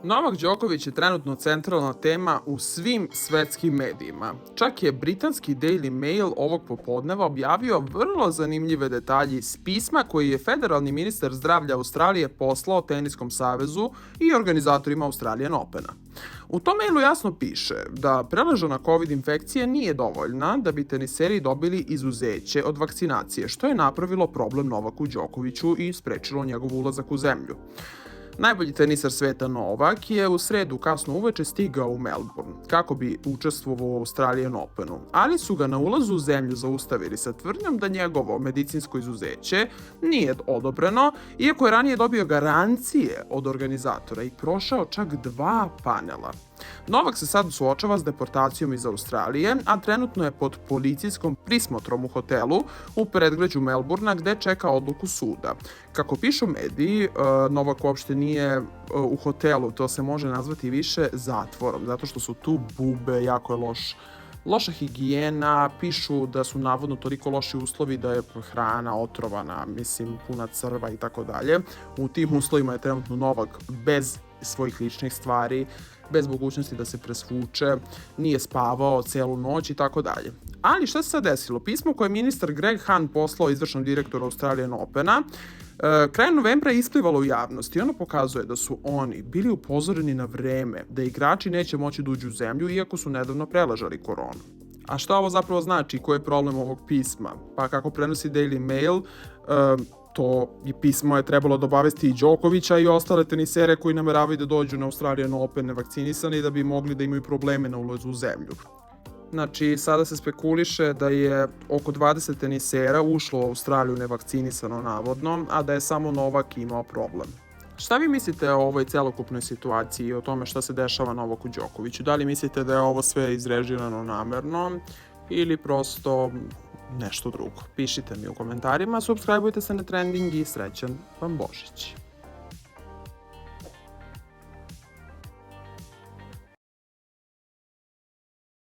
Novak Đoković je trenutno centralna tema u svim svetskim medijima. Čak je britanski Daily Mail ovog popodneva objavio vrlo zanimljive detalje iz pisma koji je federalni ministar zdravlja Australije poslao Teniskom savezu i organizatorima Australian Opena. U tom mailu jasno piše da preležana COVID infekcija nije dovoljna da bi teniseri dobili izuzeće od vakcinacije, što je napravilo problem Novaku Đokoviću i sprečilo njegov ulazak u zemlju. Najbolji tenisar sveta Novak je u sredu kasno uveče stigao u Melbourne kako bi učestvovao u Australian Openu, ali su ga na ulazu u zemlju zaustavili sa tvrdnjom da njegovo medicinsko izuzeće nije odobreno, iako je ranije dobio garancije od organizatora i prošao čak 2 panela. Novak se sad suočava s deportacijom iz Australije, a trenutno je pod policijskom prismotrom u hotelu u predgrađu Melbourna gde čeka odluku suda. Kako pišu mediji, Novak uopšte nije u hotelu, to se može nazvati više zatvorom, zato što su tu bube, jako je loša higijena, pišu da su navodno toliko loši uslovi da je hrana otrovana, puna crva i tako dalje. U tim uslovima je trenutno Novak bez svojih ličnih stvari, bez mogućnosti da se presvuče, nije spavao celu noć i tako dalje. Ali šta se sad desilo? Pismo koje je ministar Greg Hunt poslao izvršnom direktoru Australian Opena krajem novembra je isplivalo u javnost i ono pokazuje da su oni bili upozoreni na vreme da igrači neće moći da uđu u zemlju iako su nedavno preležali koronu. A šta ovo zapravo znači? Koji je problem ovog pisma? Pa kako prenosi Daily Mail, pismo je trebalo da obavesti i Đokovića i ostale tenisere koji nameravaju da dođu na Australian Open nevakcinisani da bi mogli da imaju probleme na ulazu u zemlju. Znači, sada se spekuliše da je oko 20 tenisera ušlo u Australiju nevakcinisano navodno, a da je samo Novak imao problem. Šta vi mislite o ovoj celokupnoj situaciji i o tome šta se dešava Novaku Đokoviću? Da li mislite da je ovo sve izrežirano namerno ili prosto nešto drugo? Pišite mi u komentarima, subscribeujte se na Trending i srećan vam Božić!